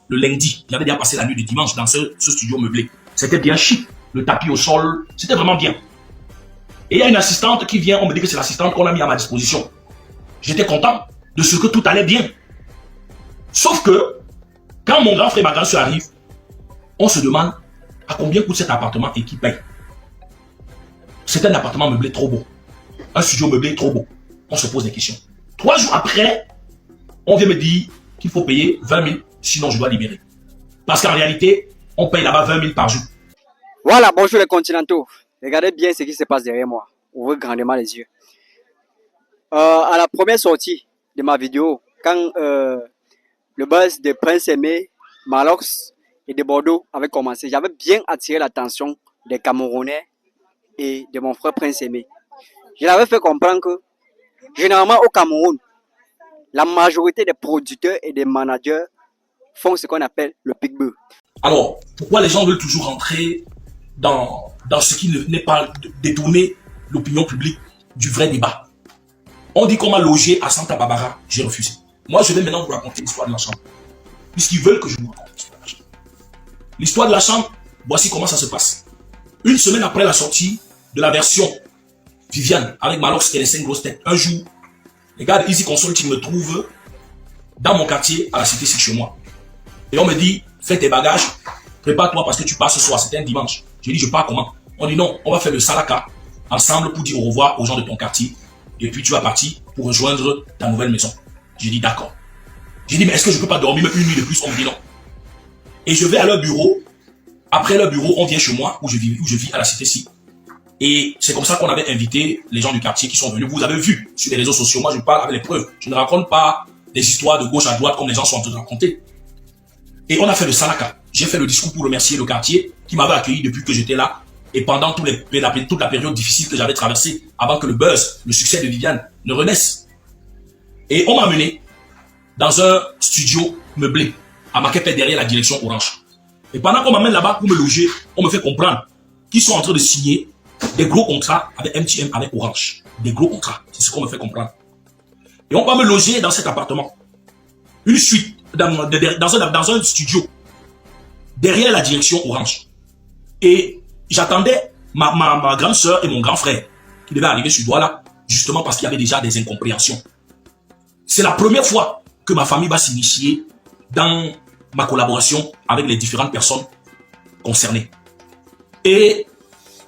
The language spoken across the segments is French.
Le lundi, j'avais déjà passé la nuit du dimanche dans ce studio meublé. C'était bien chic, le tapis au sol, c'était vraiment bien. Et il y a une assistante qui vient, on me dit que c'est l'assistante qu'on a mis à ma disposition. J'étais content de ce que tout allait bien. Sauf que, quand mon grand frère et ma grande soeur arrivent, on se demande à combien coûte cet appartement et qui paye. C'est un appartement meublé trop beau. Un studio meublé trop beau. On se pose des questions. 3 jours après, on vient me dire qu'il faut payer 20 000, sinon je dois libérer. Parce qu'en réalité, on paye là-bas 20 000 par jour. Voilà, bonjour les continentaux. Regardez bien ce qui se passe derrière moi. Ouvrez grandement les yeux. À la première sortie de ma vidéo, quand le buzz de Prince Aimé, Malox et de Bordeaux avait commencé, j'avais bien attiré l'attention des Camerounais et de mon frère Prince Aimé. Je l'avais fait comprendre que, généralement au Cameroun, la majorité des producteurs et des managers font ce qu'on appelle le pique-bœuf. Alors, pourquoi les gens veulent toujours rentrer dans ce qui n'est pas détourner l'opinion publique du vrai débat? On dit qu'on m'a logé à Santa Barbara, j'ai refusé. Moi, je vais maintenant vous raconter l'histoire de la chambre. Puisqu'ils veulent que je vous raconte l'histoire de la chambre. L'histoire de la chambre, voici comment ça se passe. Une semaine après la sortie de la version Viviane avec Malox et les 5 grosses têtes, un jour, les gars de Easy Consulting me trouvent dans mon quartier à la cité chez moi. Et on me dit, fais tes bagages, prépare-toi parce que tu pars ce soir, c'était un dimanche. J'ai dit, je pars comment? On dit non, on va faire le salaka ensemble pour dire au revoir aux gens de ton quartier. Et puis tu vas partir pour rejoindre ta nouvelle maison. J'ai dit d'accord. J'ai dit, mais est-ce que je peux pas dormir même une nuit de plus? On me dit non. Et je vais à leur bureau. Après leur bureau, on vient chez moi où je vis à la cité-ci. Et c'est comme ça qu'on avait invité les gens du quartier qui sont venus. Vous avez vu sur les réseaux sociaux, moi je parle avec les preuves. Je ne raconte pas des histoires de gauche à droite comme les gens sont en train de raconter. Et on a fait le salaka. J'ai fait le discours pour remercier le quartier qui m'avait accueilli depuis que j'étais là et pendant toute la période difficile que j'avais traversée avant que le buzz, le succès de Viviane ne renaisse. Et on m'a amené dans un studio meublé à Maquette derrière la direction Orange. Et pendant qu'on m'amène là-bas pour me loger, on me fait comprendre qu'ils sont en train de signer des gros contrats avec MTN, avec Orange. Des gros contrats. C'est ce qu'on me fait comprendre. Et on va me loger dans cet appartement. Une suite, dans un studio. Derrière la direction Orange. Et j'attendais ma grande soeur et mon grand frère qui devaient arriver sur doigt là, justement parce qu'il y avait déjà des incompréhensions. C'est la première fois que ma famille va s'initier dans ma collaboration avec les différentes personnes concernées. Et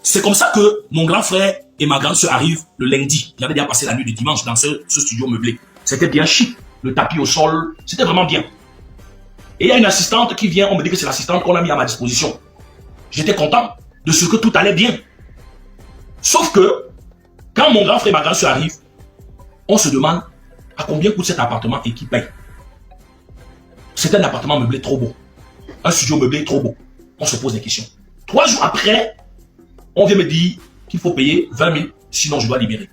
c'est comme ça que mon grand frère et ma grande soeur arrivent le lundi. J'avais déjà passé la nuit du dimanche dans ce studio meublé. C'était bien chic, le tapis au sol, c'était vraiment bien. Et il y a une assistante qui vient, on me dit que c'est l'assistante qu'on a mis à ma disposition. J'étais content de ce que tout allait bien. Sauf que, quand mon grand frère et ma grande soeur arrivent, on se demande à combien coûte cet appartement et qui paye. C'est un appartement meublé trop beau. Un studio meublé trop beau. On se pose des questions. 3 jours après, on vient me dire qu'il faut payer 20 000, sinon je dois libérer.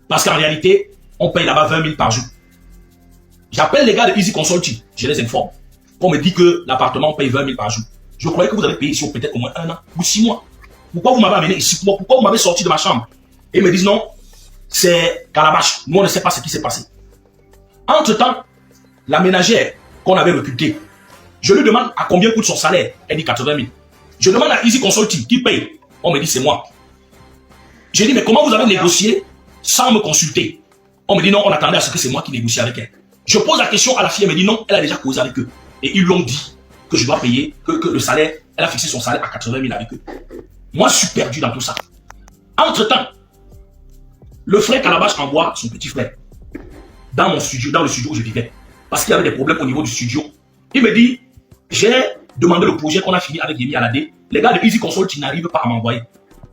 Parce qu'en réalité, on paye là-bas 20 000 par jour. J'appelle les gars de Easy Consulting, je les informe. On me dit que l'appartement paye 20 000 par jour. Je croyais que vous avez payé ici peut-être au moins 1 an ou 6 mois. Pourquoi vous m'avez amené ici? Pourquoi vous m'avez sorti de ma chambre? Et ils me disent non, c'est Calabash. Nous, on ne sait pas ce qui s'est passé. Entre-temps, la ménagère qu'on avait recrutée, je lui demande à combien coûte son salaire. Elle dit 80 000. Je demande à Easy Consulting qui paye. On me dit c'est moi. J'ai dit mais comment vous avez négocié sans me consulter? On me dit non, on attendait à ce que c'est moi qui négocie avec elle. Je pose la question à la fille, elle me dit non, elle a déjà causé avec eux. Et ils l'ont dit que je dois payer, que le salaire, elle a fixé son salaire à 80 000 avec eux. Moi, je suis perdu dans tout ça. Entre-temps, le frère Calabash envoie son petit frère dans mon studio, dans le studio où je vivais. Parce qu'il y avait des problèmes au niveau du studio. Il me dit, j'ai demandé le projet qu'on a fini avec Yemi Alade. Les gars de Easy Consulting n'arrivent pas à m'envoyer.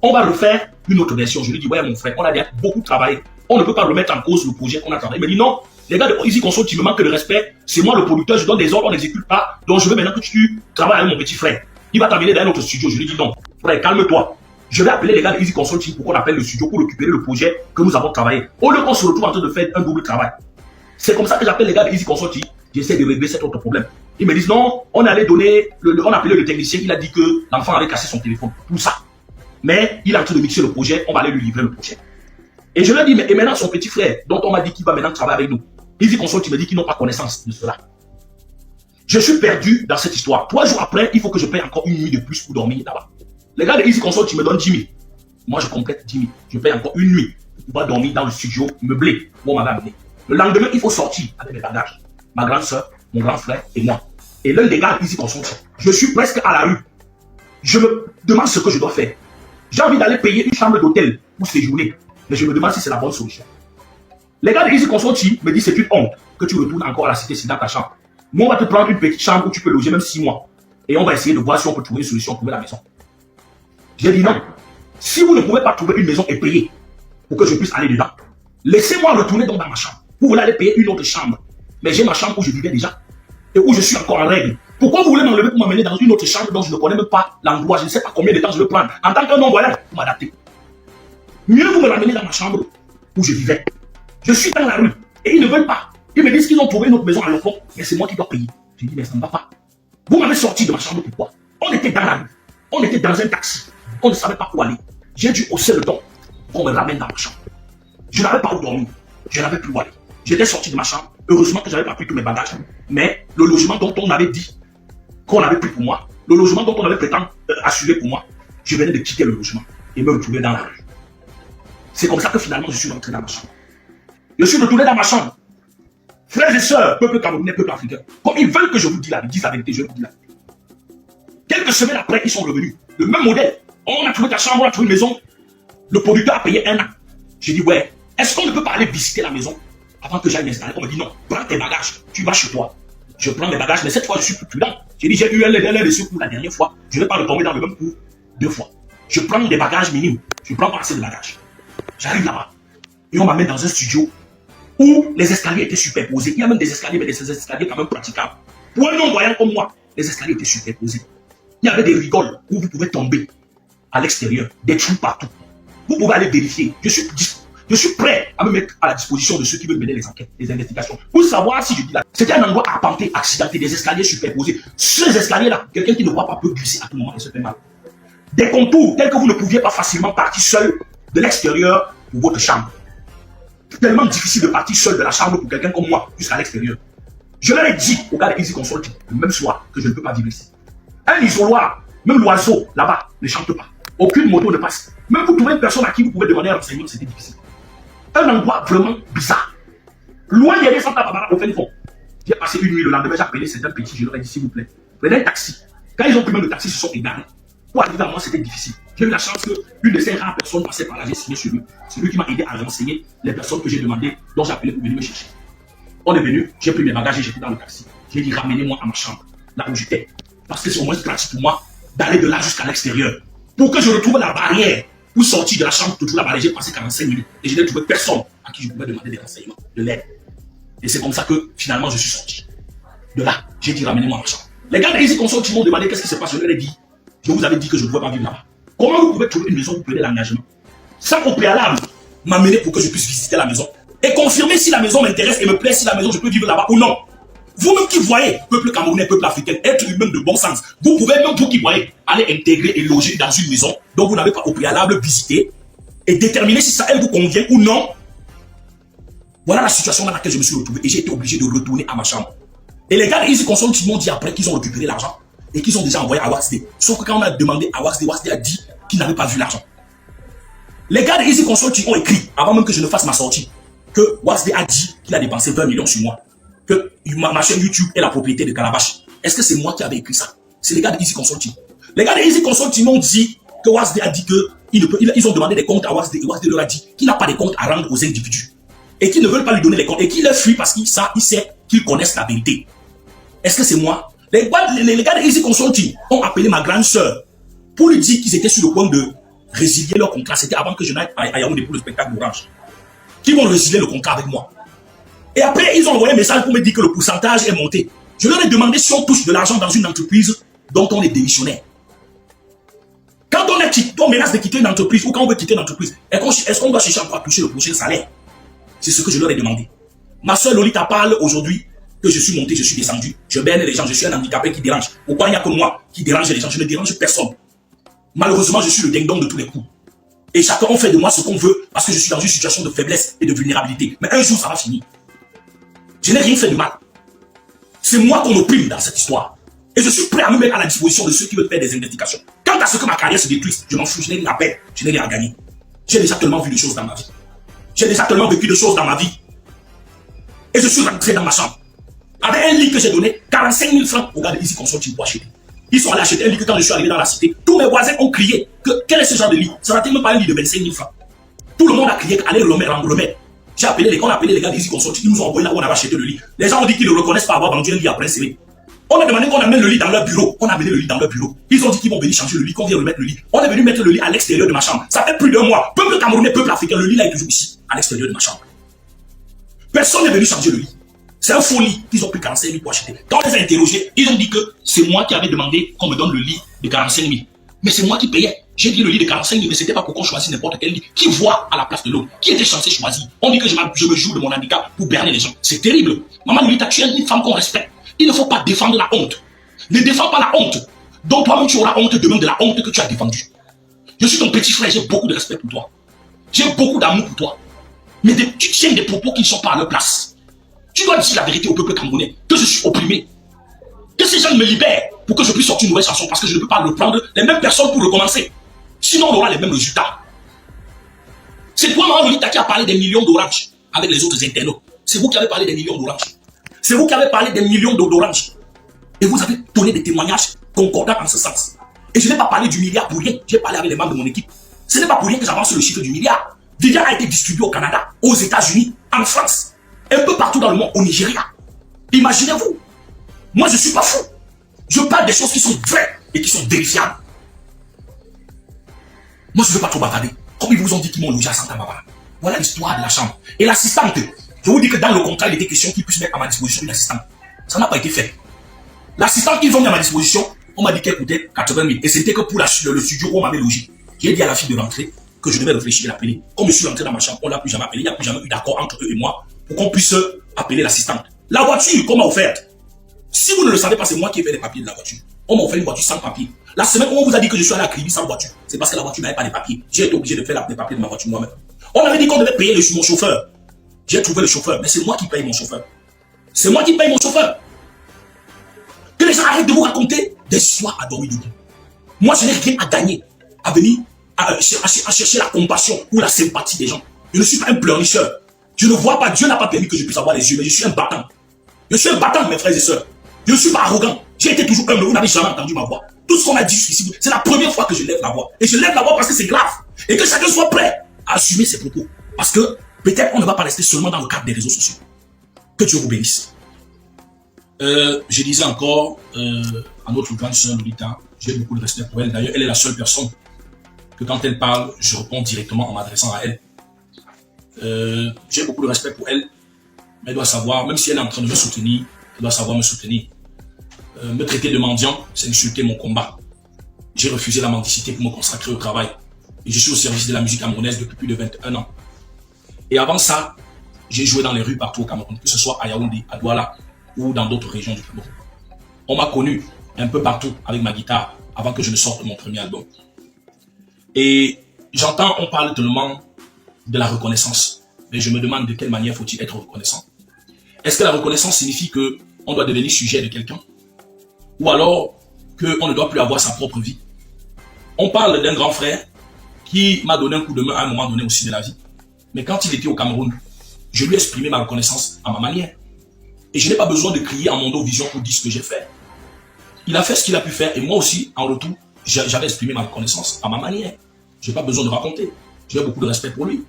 On va refaire une autre version. Je lui dis, ouais mon frère, on a déjà beaucoup travaillé. On ne peut pas remettre en cause le projet qu'on a travaillé. Il me dit non, les gars de Easy Consulting me manquent de respect. C'est moi le producteur, je donne des ordres, on n'exécute pas. Donc je veux maintenant que tu travailles avec mon petit frère. Il va t'amener dans un autre studio. Je lui dis non, frère, calme-toi. Je vais appeler les gars de Easy Consulting pour qu'on appelle le studio pour récupérer le projet que nous avons travaillé. Au lieu qu'on se retrouve en train de faire un double travail. C'est comme ça que j'appelle les gars de Easy Consulting. J'essaie de régler cet autre problème. Ils me disent non, on allait donner, on a appelé le technicien, il a dit que l'enfant avait cassé son téléphone. Tout ça. Mais il est en train de mixer le projet, on va aller lui livrer le projet. Et je lui ai dit, mais et maintenant son petit frère, dont on m'a dit qu'il va maintenant travailler avec nous. Easy Consulting me dit qu'ils n'ont pas connaissance de cela. Je suis perdu dans cette histoire. 3 jours après, il faut que je paye encore une nuit de plus pour dormir là-bas. Les gars de Easy Consult, ils me donnent 10 000. Moi, je complète 10 000. Je paye encore une nuit pour pouvoir dormir dans le studio meublé où on m'avait amené. Le lendemain, il faut sortir avec mes bagages. Ma grande soeur, mon grand frère et moi. Et l'un des gars Easy Consult, je suis presque à la rue. Je me demande ce que je dois faire. J'ai envie d'aller payer une chambre d'hôtel pour séjourner. Mais je me demande si c'est la bonne solution. Les gars de Easy Consult me disent c'est une honte que tu retournes encore à la cité dans ta chambre. Nous, on va te prendre une petite chambre où tu peux loger même 6 mois. Et on va essayer de voir si on peut trouver une solution, trouver la maison. J'ai dit non. Si vous ne pouvez pas trouver une maison et payer pour que je puisse aller dedans, laissez-moi retourner donc dans ma chambre. Vous voulez aller payer une autre chambre. Mais j'ai ma chambre où je vivais déjà. Et où je suis encore en règle. Pourquoi vous voulez m'enlever pour m'amener dans une autre chambre dont je ne connais même pas l'endroit? Je ne sais pas combien de temps je vais prendre. En tant qu'un non-voyant, pour m'adapter. Mieux vous me ramener dans ma chambre où je vivais. Je suis dans la rue. Et ils ne veulent pas. Ils me disent qu'ils ont trouvé une autre maison à l'enfant. Mais c'est moi qui dois payer. Je dis mais ça ne va pas. Vous m'avez sorti de ma chambre, pourquoi? On était dans la rue. On était dans un taxi. On ne savait pas où aller. J'ai dû hausser le ton pour me ramener dans ma chambre. Je n'avais pas où dormir. Je n'avais plus où aller. J'étais sorti de ma chambre. Heureusement que je n'avais pas pris tous mes bagages. Mais le logement dont on avait dit qu'on avait pris pour moi, le logement dont on avait prétendu assurer pour moi, je venais de quitter le logement et me retrouver dans la rue. C'est comme ça que finalement je suis rentré dans ma chambre. Je suis retourné dans ma chambre. Frères et sœurs, peuple camerounais, peuple africain, comme ils veulent que je vous dise la vérité, je vous dis la vérité. Quelques semaines après, ils sont revenus. Le même modèle. On a trouvé ta chambre, on a trouvé une maison. Le producteur a payé 1 an. J'ai dit, ouais, est-ce qu'on ne peut pas aller visiter la maison avant que j'aille m'installer? On me dit non, prends tes bagages, tu vas chez toi. Je prends mes bagages, mais cette fois, je suis plus prudent. J'ai dit, j'ai eu un de secours la dernière fois. Je ne vais pas retomber dans le même coup 2 fois. Je prends des bagages minimes. Je prends pas assez de bagages. J'arrive là-bas. Et on m'amène dans un studio où les escaliers étaient superposés. Il y a même des escaliers, mais des escaliers quand même praticables. Pour un non-voyant comme moi, les escaliers étaient superposés. Il y avait des rigoles où vous pouvez tomber à l'extérieur, des trous partout. Vous pouvez aller vérifier. Je suis prêt à me mettre à la disposition de ceux qui veulent mener les enquêtes, les investigations. Pour savoir si je dis là. C'était un endroit arpenté, accidenté, des escaliers superposés. Ces escaliers-là, quelqu'un qui ne voit pas peut glisser à tout moment et se fait mal. Des contours tels que vous ne pouviez pas facilement partir seul de l'extérieur pour votre chambre. Tellement difficile de partir seul de la chambre pour quelqu'un comme moi jusqu'à l'extérieur. Je leur ai dit au gars de Easy Consult le même soir que je ne peux pas vivre ici. Un isoloir, même l'oiseau là-bas ne chante pas. Aucune moto ne passe. Même pour trouver une personne à qui vous pouvez demander un renseignement, c'était difficile. Un endroit vraiment bizarre. Loin des Santa Barbara au fin fond. J'ai passé une nuit, le lendemain, j'ai appelé certains petits, je leur ai dit s'il vous plaît, prenez un taxi. Quand ils ont pris même le taxi, ils se sont égarés. Pour arriver à moi, c'était difficile. J'ai eu la chance qu'une de ces rares personnes passait par là, j'ai signé sur lui. C'est lui qui m'a aidé à renseigner les personnes que j'ai demandé, dont j'ai appelé pour venir me chercher. On est venu, j'ai pris mes bagages et j'étais dans le taxi. J'ai dit ramenez-moi à ma chambre, là où j'étais. Parce que c'est au moins pratique pour moi d'aller de là jusqu'à l'extérieur. Pour que je retrouve la barrière pour sortir de la chambre, pour trouver la barrière, j'ai passé 45 minutes. Et je n'ai trouvé personne à qui je pouvais demander des renseignements, de l'aide. Et c'est comme ça que finalement je suis sorti. De là, j'ai dit ramenez-moi à ma chambre. Les gars de Easy Consult m'ont demandé qu'est-ce qui se passe. Je leur ai dit, je vous avais dit que je ne pouvais pas vivre là-bas. Comment vous pouvez trouver une maison où vous prenez l'engagement sans au préalable m'amener pour que je puisse visiter la maison et confirmer si la maison m'intéresse et me plaît, si la maison je peux vivre là-bas ou non. Vous-même qui voyez, peuple camerounais, peuple africain, être humain de bon sens, vous pouvez même vous qui voyez aller intégrer et loger dans une maison dont vous n'avez pas au préalable visité et déterminer si ça elle vous convient ou non. Voilà la situation dans laquelle je me suis retrouvé et j'ai été obligé de retourner à ma chambre. Et les gars de Easy Consult m'ont dit après qu'ils ont récupéré l'argent et qu'ils ont déjà envoyé à Waxday. Sauf que quand on a demandé à Waxday, Waxday a dit qu'il n'avait pas vu l'argent. Les gars de Easy Consult ont écrit, avant même que je ne fasse ma sortie, que Waxday a dit qu'il a dépensé 20 millions sur moi. Que ma chaîne YouTube est la propriété de Calabash. Est-ce que c'est moi qui avais écrit ça? C'est les gars de Easy Consult. Les gars de Easy Consult m'ont dit que Waxday a dit qu'ils ont demandé des comptes à Waxday et Waxday leur a dit qu'il n'a pas de comptes à rendre aux individus. Et qu'ils ne veulent pas lui donner les comptes et qu'il les fuit parce qu'il sait qu'ils connaissent la vérité. Est-ce que c'est moi? Les gars de Easy Consult ont appelé ma grande sœur pour lui dire qu'ils étaient sur le point de résilier leur contrat. C'était avant que je n'aille à Yaoundé pour le spectacle d'Orange. Qu'ils vont résilier le contrat avec moi. Et après, ils ont envoyé un message pour me dire que le pourcentage est monté. Je leur ai demandé si on touche de l'argent dans une entreprise dont on est démissionnaire. Quand on menace de quitter une entreprise ou quand on veut quitter une entreprise, est-ce qu'on doit chercher encore à toucher le prochain salaire? C'est ce que je leur ai demandé. Ma soeur Lolita parle aujourd'hui que je suis monté, je suis descendu. Je berne les gens, je suis un handicapé qui dérange. Pourquoi il n'y a que moi qui dérange les gens? Je ne dérange personne. Malheureusement, je suis le ding-dong de tous les coups. Et chacun on fait de moi ce qu'on veut parce que je suis dans une situation de faiblesse et de vulnérabilité. Mais un jour, ça va finir. Je n'ai rien fait de mal. C'est moi qu'on opprime dans cette histoire. Et je suis prêt à me mettre à la disposition de ceux qui veulent faire des investigations. Quant à ce que ma carrière se détruise, je m'en fous, je n'ai rien à perdre, je n'ai rien à gagner. J'ai déjà tellement vu de choses dans ma vie. J'ai déjà tellement vécu de choses dans ma vie. Et je suis rentré dans ma chambre. Avec un lit que j'ai donné, 45 000 francs au gars de Easy Consulting pour acheter. Ils sont allés acheter un lit que quand je suis arrivé dans la cité, tous mes voisins ont crié que quel est ce genre de lit? Ça n'a-t-il même pas un lit de 25 000 francs? Tout le monde a crié qu'allez le remettre. J'ai appelé on a appelé les gars d'Easy Consulting, ils nous ont envoyé là où on avait acheté le lit. Les gens ont dit qu'ils ne reconnaissent pas avoir vendu un lit après scellé. On a demandé qu'on amène le lit dans leur bureau. On a amené le lit dans leur bureau. Ils ont dit qu'ils vont venir changer le lit, qu'on vient remettre le lit. On est venu mettre le lit à l'extérieur de ma chambre. Ça fait plus d'1 mois. Peuple camerounais, peuple africain, le lit là est toujours ici, à l'extérieur de ma chambre. Personne n'est venu changer le lit. C'est un faux lit qu'ils ont pris 45 000 pour acheter. Quand on les a interrogés, ils ont dit que c'est moi qui avais demandé qu'on me donne le lit de 45 000. Mais c'est moi qui payais. J'ai dit le lit de 45 000, mais c'était pas pour qu'on choisisse n'importe quel lit. Qui voit à la place de l'autre? Qui était censé choisir? On dit que je me joue de mon handicap pour berner les gens. C'est terrible. Maman Louis, tu es une femme qu'on respecte. Il ne faut pas défendre la honte. Ne défends pas la honte. Donc toi-même tu auras honte demain de la honte que tu as défendue. Je suis ton petit frère, j'ai beaucoup de respect pour toi. J'ai beaucoup d'amour pour toi. Mais tu tiens des propos qui ne sont pas à leur place. Tu dois dire la vérité au peuple camerounais, que je suis opprimé. Que ces gens me libèrent pour que je puisse sortir une nouvelle chanson, parce que je ne peux pas reprendre les mêmes personnes pour recommencer. Sinon on aura les mêmes résultats. C'est toi, Maman Lolita, qui a parlé des millions d'oranges avec les autres internautes. C'est vous qui avez parlé des millions d'oranges. C'est vous qui avez parlé des millions d'oranges. Et vous avez donné des témoignages concordants en ce sens. Et je n'ai pas parlé du milliard pour rien. J'ai parlé avec les membres de mon équipe. Ce n'est pas pour rien que j'avance le chiffre du milliard. Vivian a été distribué au Canada, aux États-Unis, en France, un peu partout dans le monde, au Nigeria. Imaginez-vous. Moi, je ne suis pas fou. Je parle des choses qui sont vraies et qui sont vérifiables. Moi, je ne veux pas trop bavarder. Comme ils vous ont dit qu'ils m'ont logé à Santa Barbara. Voilà l'histoire de la chambre. Et l'assistante, je vous dis que dans le contrat, il était question qu'ils puissent mettre à ma disposition une assistante. Ça n'a pas été fait. L'assistante qu'ils ont mis à ma disposition, on m'a dit qu'elle coûtait 80 000. Et c'était que pour le studio où on m'avait logé. J'ai dit à la fille de rentrer que je devais réfléchir et l'appeler. Comme je suis rentré dans ma chambre, on ne l'a plus jamais appelé. Il n'y a plus jamais eu d'accord entre eux et moi pour qu'on puisse appeler l'assistante. La voiture qu'on m'a offerte. Si vous ne le savez pas, c'est moi qui ai fait les papiers de la voiture. On m'a offert une voiture sans papier. La semaine où on vous a dit que je suis allé à Kribi sans voiture, c'est parce que la voiture n'avait pas les papiers. J'ai été obligé de faire les papiers de ma voiture moi-même. On avait dit qu'on devait payer mon chauffeur. J'ai trouvé le chauffeur, mais c'est moi qui paye mon chauffeur. C'est moi qui paye mon chauffeur. Que les gens arrêtent de vous raconter des histoires à dormir debout. Moi, je n'ai rien à gagner à venir à chercher la compassion ou la sympathie des gens. Je ne suis pas un pleurnicheur. Je ne vois pas, Dieu n'a pas permis que je puisse avoir les yeux, mais je suis un battant. Je suis un battant, mes frères et sœurs. Je ne suis pas arrogant. J'ai été toujours humble. Vous n'avez jamais entendu ma voix. Tout ce qu'on a dit jusqu'ici, c'est la première fois que je lève la voix. Et je lève la voix parce que c'est grave. Et que chacun soit prêt à assumer ses propos. Parce que peut-être on ne va pas rester seulement dans le cadre des réseaux sociaux. Que Dieu vous bénisse. Je disais encore à notre grande sœur Lolita, j'ai beaucoup de respect pour elle. D'ailleurs, elle est la seule personne que quand elle parle, je réponds directement en m'adressant à elle. J'ai beaucoup de respect pour elle, mais elle doit savoir, même si elle est en train de me soutenir, elle doit savoir me soutenir. Me traiter de mendiant, c'est insulter mon combat. J'ai refusé la mendicité pour me consacrer au travail. Et je suis au service de la musique camerounaise depuis plus de 21 ans. Et avant ça, j'ai joué dans les rues partout au Cameroun, que ce soit à Yaoundé, à Douala ou dans d'autres régions du Cameroun. On m'a connu un peu partout avec ma guitare avant que je ne sorte mon premier album. Et j'entends, on parle tellement de la reconnaissance. Mais je me demande de quelle manière faut-il être reconnaissant. Est-ce que la reconnaissance signifie qu'on doit devenir sujet de quelqu'un? Ou alors qu'on ne doit plus avoir sa propre vie? On parle d'un grand frère qui m'a donné un coup de main à un moment donné aussi de la vie. Mais quand il était au Cameroun, je lui ai exprimé ma reconnaissance à ma manière. Et je n'ai pas besoin de crier en mon dos vision pour dire ce que j'ai fait. Il a fait ce qu'il a pu faire et moi aussi, en retour, j'avais exprimé ma reconnaissance à ma manière. Je n'ai pas besoin de raconter. J'ai beaucoup de respect pour lui.